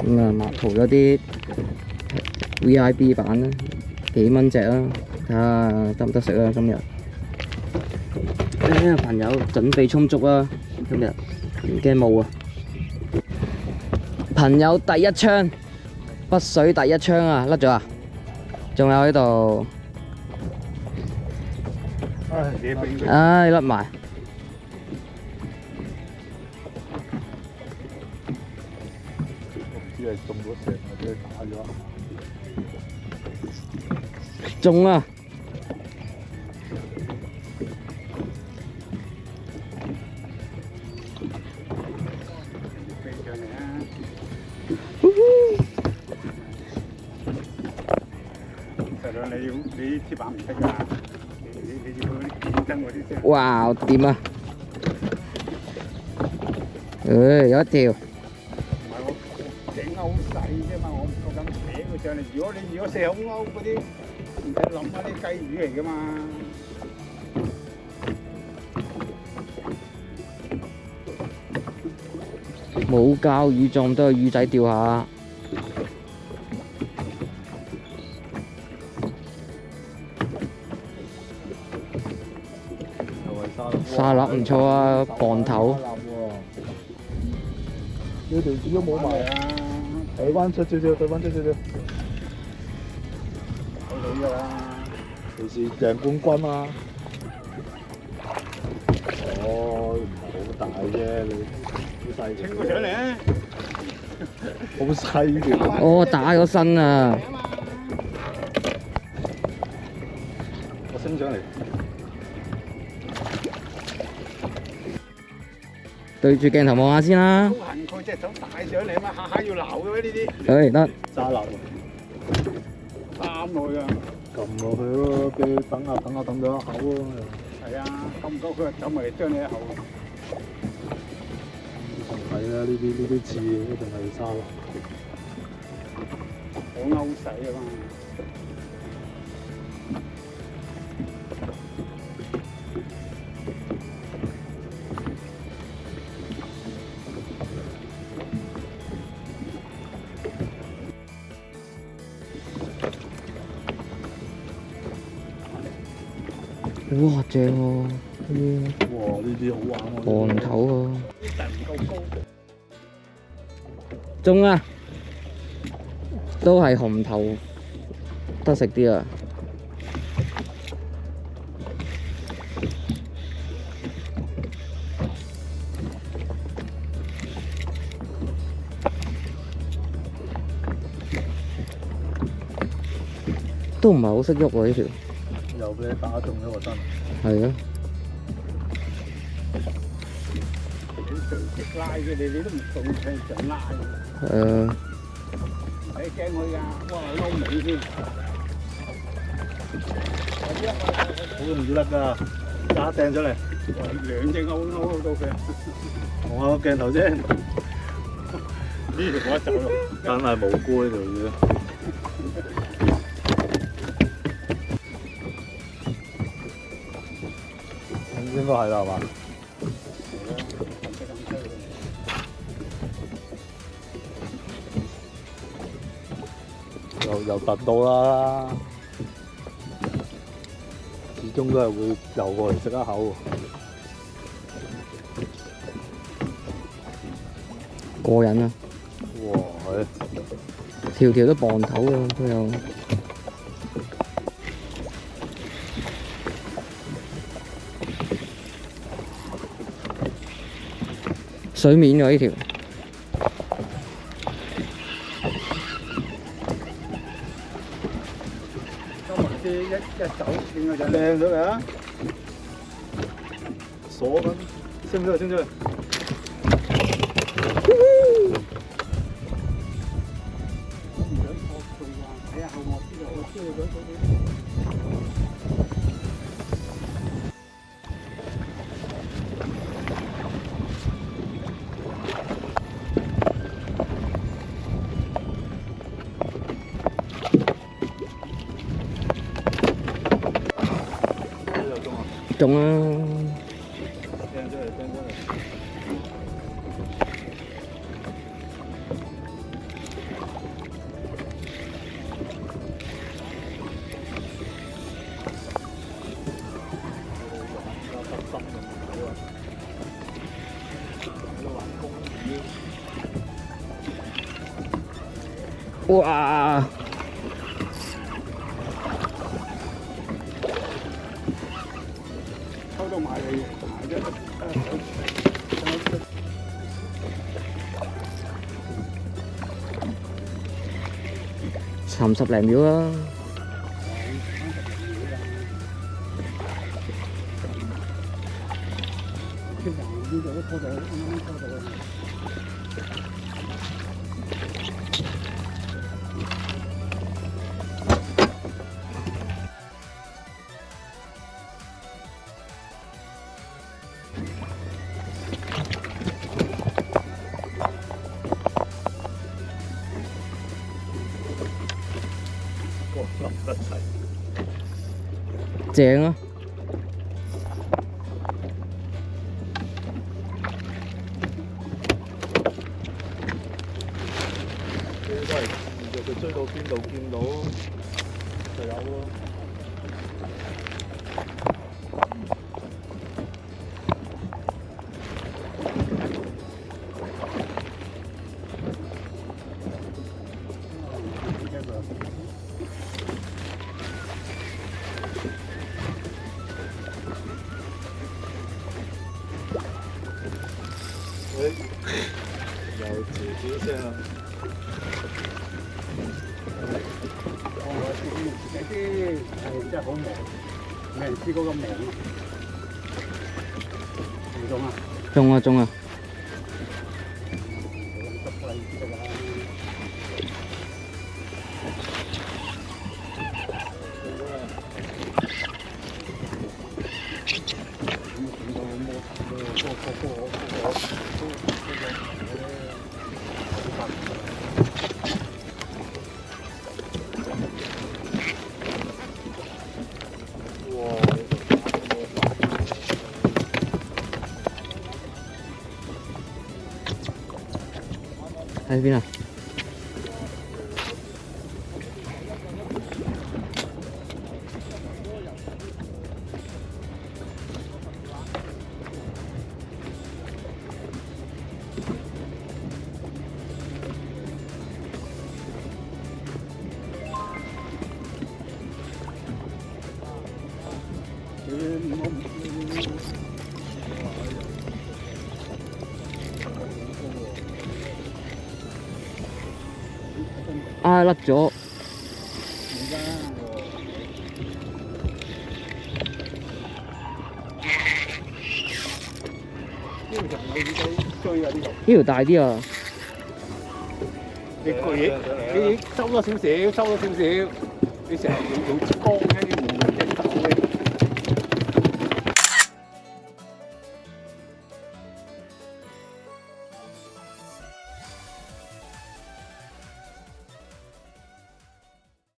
咁啊，畫圖咗啲 VIP 版啦，幾蚊隻啦，睇下得唔得食啦今日。朋友準備充足啦，今日唔驚冇啊！朋友第一槍，北水第一槍啊，甩咗啊！仲有喺度，唉，甩埋。只係中咗石，或者打咗。中啦！實在你鐵板唔得㗎，你要嗰啲競爭嗰啲先。哇，掂啊！有一條。整勾細啫嘛，我唔夠膽扯佢上嚟。如果四口勾嗰啲，唔使諗啊，啲雞魚嚟噶嘛。冇膠魚撞都有魚仔釣下。沙粒唔錯啊，磅頭。呢條線都冇埋啊！對翻出少少，對翻出少少。睇到㗎啦！隨時贏冠軍啊！哦，唔係好大啫，你好細。清佢上嚟啊！好細條。哦，打咗身啊！我升上嚟。對住鏡頭望下先啦。好痕佢隻手帶上嚟啊嘛，下下要撈嘅咩呢啲？誒得。揸立喎，擔落去啊！撳落去咯，俾佢等下等咗一口咯。係啊，夠唔夠佢走埋嚟將你一口。係啊，呢啲刺一定係沙粒，好勾使啊嘛。哇，正喎！哇，呢啲好玩喎！磅頭喎！但唔夠高。中啊！都係紅頭得食啲啊！都唔係好識喐喎呢條。又俾你打中咗個身。係啊。拉嘅你都唔中，向上拉。唔使驚佢㗎，哇撈尾添。好容易甩㗎，打掟出嚟。兩隻勾到佢。我個鏡頭啫。呢條冇得走咯。真係無辜呢條魚。應該係啦，係嘛？又突到啦，始終都係會游過嚟食一口。過癮啊！哇，係條條都磅頭啊，都有。水面喎呢條。一走見佢就靚咗嚟啊！鎖緊，升咗嚟，升咗嚟。睇下後幕邊度，我追佢。中啦！哇！抽到埋嚟，沉10零秒啦。呢度都拖到，啱啱拖到啊！哇！冧得齊，正啊！都係佢追到邊度見到就有咯。又自己聲啦。有啲係真係好忙，未人試過咁忙啊！唔中啊！中啊中啊！咁執貴知道啦。喺邊啊？啊，甩咗！呢條大啲啊！你收多少少，收多少少，你成日要光咧，要換隻手嘅。